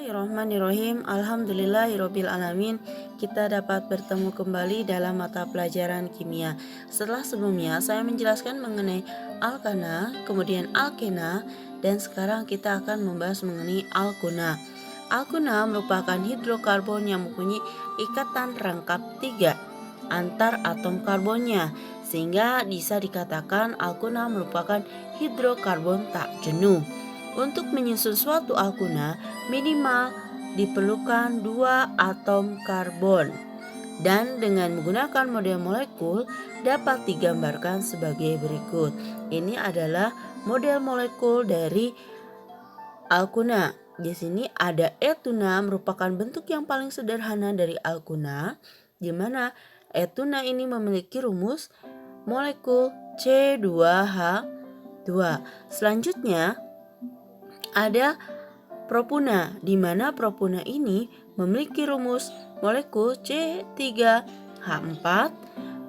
Bismillahirrahmanirrahim. Alhamdulillahirabbil alamin. Kita dapat bertemu kembali dalam mata pelajaran kimia. Setelah sebelumnya saya menjelaskan mengenai alkana, kemudian alkena, dan sekarang kita akan membahas mengenai alkuna. Alkuna merupakan hidrokarbon yang mempunyai ikatan rangkap 3 antar atom karbonnya, sehingga bisa dikatakan alkuna merupakan hidrokarbon tak jenuh. Untuk menyusun suatu alkuna, minimal diperlukan 2 atom karbon. Dan dengan menggunakan model molekul dapat digambarkan sebagai berikut. Ini adalah model molekul dari alkuna. Di sini ada etuna, merupakan bentuk yang paling sederhana dari alkuna, di mana etuna ini memiliki rumus molekul C2H2. Selanjutnya ada propuna, di mana propuna ini memiliki rumus molekul C3H4.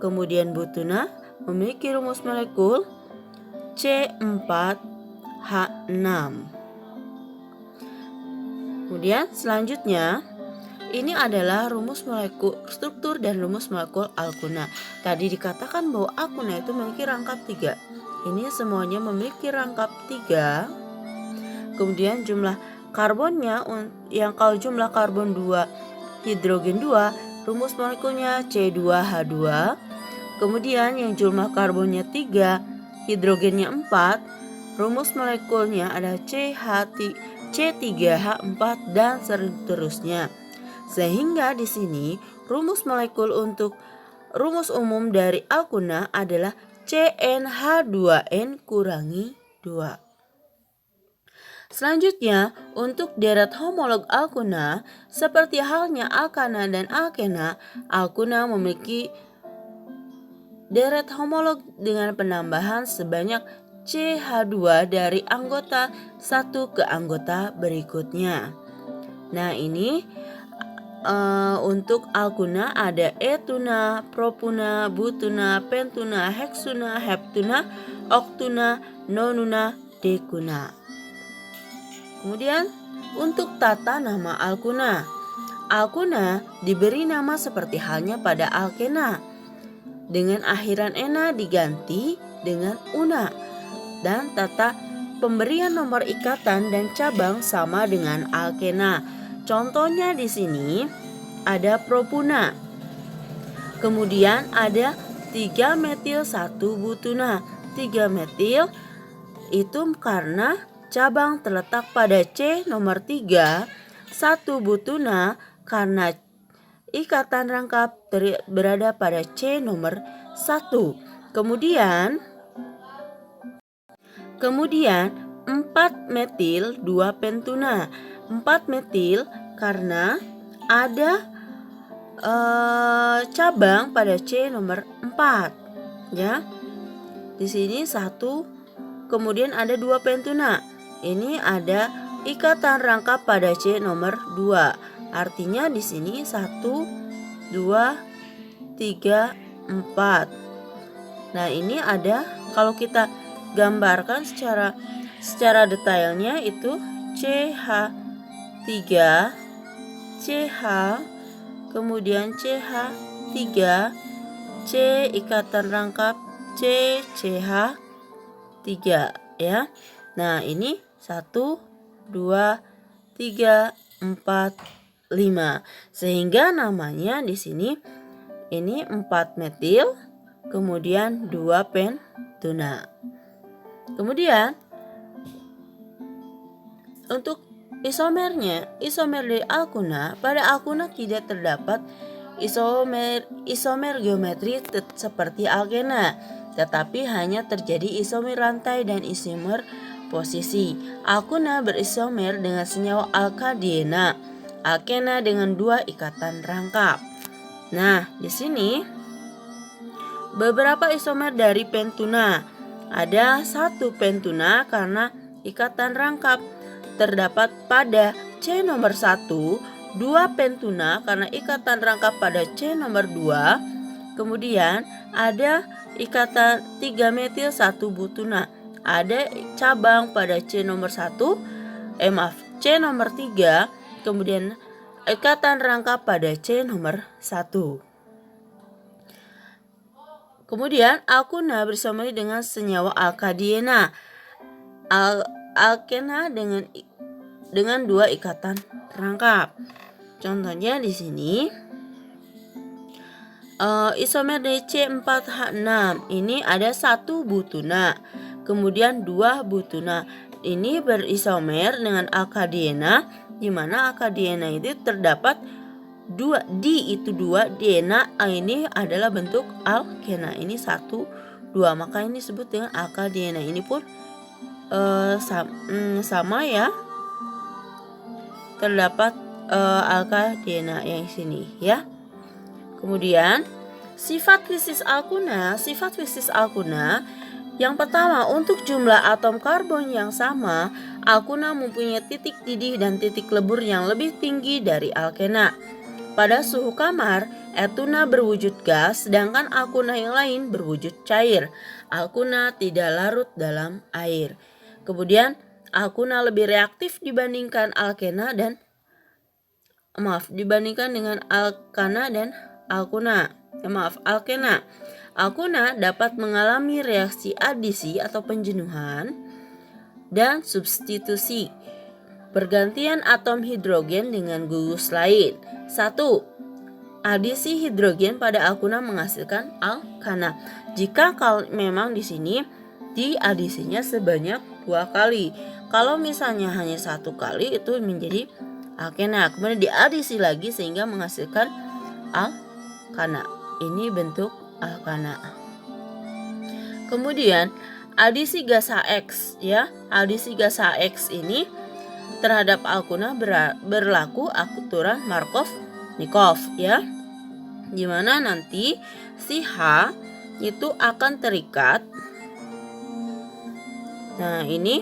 Kemudian butuna memiliki rumus molekul C4H6. Kemudian selanjutnya ini adalah rumus molekul struktur dan rumus molekul alkuna. Tadi dikatakan bahwa alkuna itu memiliki rangkap 3. Ini semuanya memiliki rangkap 3. Kemudian jumlah karbonnya, yang kalau jumlah karbon 2, hidrogen 2, rumus molekulnya C2H2. Kemudian yang jumlah karbonnya 3, hidrogennya 4, rumus molekulnya ada C3H4 dan seterusnya. Sehingga di sini rumus molekul untuk rumus umum dari alkuna adalah CnH2n kurangi 2. Selanjutnya, untuk deret homolog alkuna, seperti halnya alkana dan alkena, alkuna memiliki deret homolog dengan penambahan sebanyak CH2 dari anggota satu ke anggota berikutnya. Nah, ini untuk alkuna ada etuna, propuna, butuna, pentuna, heksuna, heptuna, oktuna, nonuna, dekuna. Kemudian untuk tata nama alkuna, alkuna diberi nama seperti halnya pada alkena, dengan akhiran ena diganti dengan una, dan tata pemberian nomor ikatan dan cabang sama dengan alkena. Contohnya di sini ada propuna, kemudian ada 3-metil-1-butuna. 3-metil itu karena cabang terletak pada C nomor 3, 1-butuna karena ikatan rangkap berada pada C nomor 1. Kemudian 4-metil 2-pentuna. 4-metil karena ada cabang pada C nomor 4, ya. Di sini 1, kemudian ada 2 pentuna. Ini ada ikatan rangkap pada C nomor 2. Artinya di sini 1, 2, 3, 4. Nah, ini ada, kalau kita gambarkan secara detailnya itu CH3, CH, kemudian CH3, C ikatan rangkap C, CH3, ya. Nah, ini 1, 2, 3, 4, 5. Sehingga namanya di sini ini 4-metil, kemudian 2 pentuna. Kemudian untuk isomer dari alkuna, pada alkuna tidak terdapat isomer geometri seperti alkena, tetapi hanya terjadi isomer rantai dan isomer posisi. Alkuna berisomer dengan senyawa alkadena, alkena dengan 2 ikatan rangkap. Nah, di sini beberapa isomer dari pentuna. Ada 1 pentuna karena ikatan rangkap terdapat pada C nomor 1, 2 pentuna karena ikatan rangkap pada C nomor 2. Kemudian ada ikatan 3-metil-1-butuna. Ada cabang pada C nomor 1, C nomor 3. kemudian ikatan rangkap pada C nomor 1. Kemudian alkuna bersama dengan senyawa alkadiena. Alkena dengan 2 ikatan rangkap. Contohnya di sini isomer DC4H6 ini ada 1 butuna, kemudian 2 butuna. Ini berisomer dengan alkadiena, di mana alkadiena itu terdapat 2 di itu 2 dena ini adalah bentuk alkena. Ini 1 2, maka ini disebut dengan alkadiena. Ini pun sama ya, terdapat alkadiena yang sini ya. Kemudian sifat fisis alkuna yang pertama, untuk jumlah atom karbon yang sama, alkuna mempunyai titik didih dan titik lebur yang lebih tinggi dari alkena. Pada suhu kamar, etuna berwujud gas, sedangkan alkuna yang lain berwujud cair. Alkuna tidak larut dalam air. Kemudian, alkuna lebih reaktif dibandingkan alkena dengan alkana dan alkena. Alkuna dapat mengalami reaksi adisi atau penjenuhan dan substitusi, pergantian atom hidrogen dengan gugus lain. 1. Adisi hidrogen pada alkuna menghasilkan alkana. Jika memang di sini diadisinya sebanyak 2 kali. Kalau misalnya hanya 1 kali, itu menjadi alkena. Kemudian diadisi lagi sehingga menghasilkan alkana. Ini bentuk alkana. Kemudian adisi gas HX ya. Adisi gas HX ini terhadap alkuna berlaku aturan Markov-Nikov ya. Dimana nanti si H itu akan terikat. Nah, ini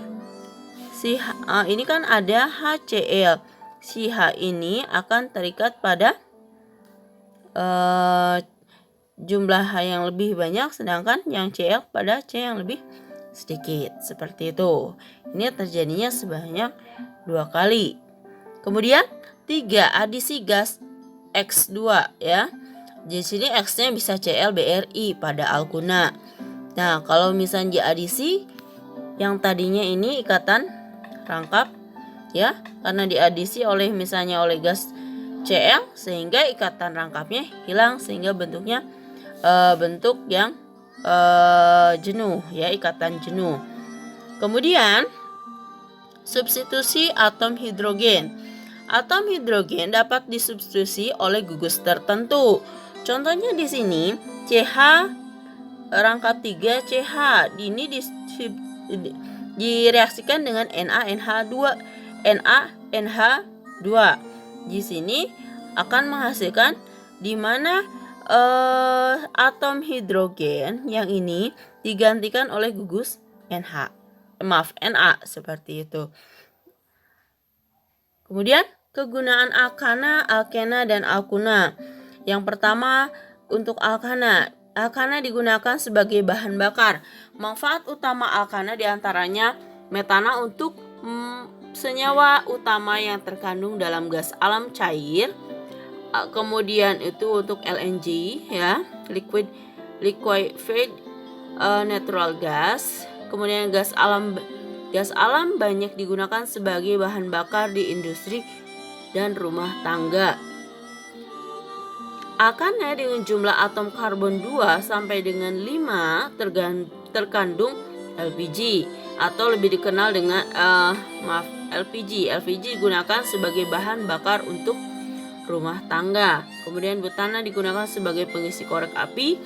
ini kan ada HCl. Si H ini akan terikat pada jumlah H yang lebih banyak, sedangkan yang Cl pada C yang lebih sedikit. Seperti itu. Ini terjadinya sebanyak 2 kali. Kemudian 3. Adisi gas X2 ya. Di sini X-nya bisa ClBrI pada alkuna. Nah, kalau misalnya diadisi, yang tadinya ini ikatan rangkap ya, karena diadisi oleh gas Cl sehingga ikatan rangkapnya hilang, sehingga bentuknya bentuk yang jenuh ya, ikatan jenuh. Kemudian substitusi atom hidrogen. Atom hidrogen dapat disubstitusi oleh gugus tertentu. Contohnya di sini CH rangkap 3 CH. Ini direaksikan dengan NaNH2. Di sini akan menghasilkan di mana atom hidrogen yang ini digantikan oleh gugus Na seperti itu. Kemudian kegunaan alkana, alkena, dan alkuna. Yang pertama, untuk alkana. Alkana digunakan sebagai bahan bakar. Manfaat utama alkana diantaranya metana untuk senyawa utama yang terkandung dalam gas alam cair. Kemudian itu untuk LNG ya, liquefied natural gas. Kemudian gas alam banyak digunakan sebagai bahan bakar di industri dan rumah tangga. Alkana dengan jumlah atom karbon 2 sampai dengan 5 terkandung LPG atau lebih dikenal dengan LPG. LPG digunakan sebagai bahan bakar untuk rumah tangga. Kemudian butana digunakan sebagai pengisi korek api.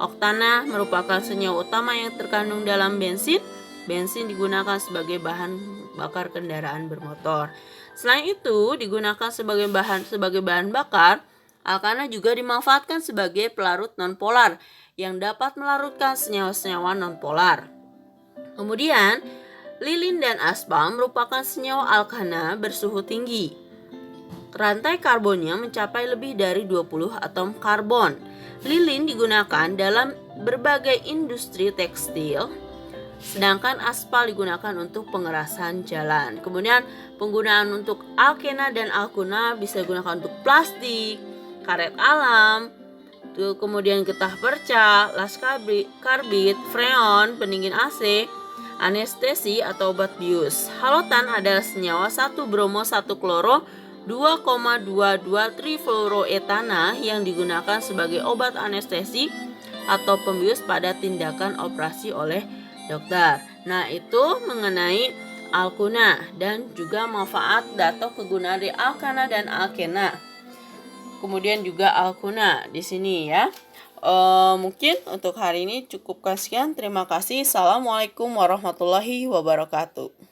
Oktana merupakan senyawa utama yang terkandung dalam bensin. Bensin digunakan sebagai bahan bakar kendaraan bermotor. Selain itu, digunakan sebagai bahan bakar, alkana juga dimanfaatkan sebagai pelarut nonpolar yang dapat melarutkan senyawa-senyawa nonpolar. Kemudian, lilin dan aspal merupakan senyawa alkana bersuhu tinggi. Rantai karbonnya mencapai lebih dari 20 atom karbon. Lilin digunakan dalam berbagai industri tekstil, sedangkan aspal digunakan untuk pengerasan jalan. Kemudian penggunaan untuk alkena dan alkuna bisa digunakan untuk plastik, karet alam, kemudian getah perca, las karbit, freon, pendingin AC, anestesi atau obat bius. Halotan adalah senyawa 1 bromo 1 kloro 2,22 trifluoroetana yang digunakan sebagai obat anestesi atau pembius pada tindakan operasi oleh dokter. Nah, itu mengenai alkuna dan juga manfaat atau kegunaan dari alkana dan alkena. Kemudian juga alkuna di sini ya. Mungkin untuk hari ini cukupkan sekian. Terima kasih. Assalamualaikum warahmatullahi wabarakatuh.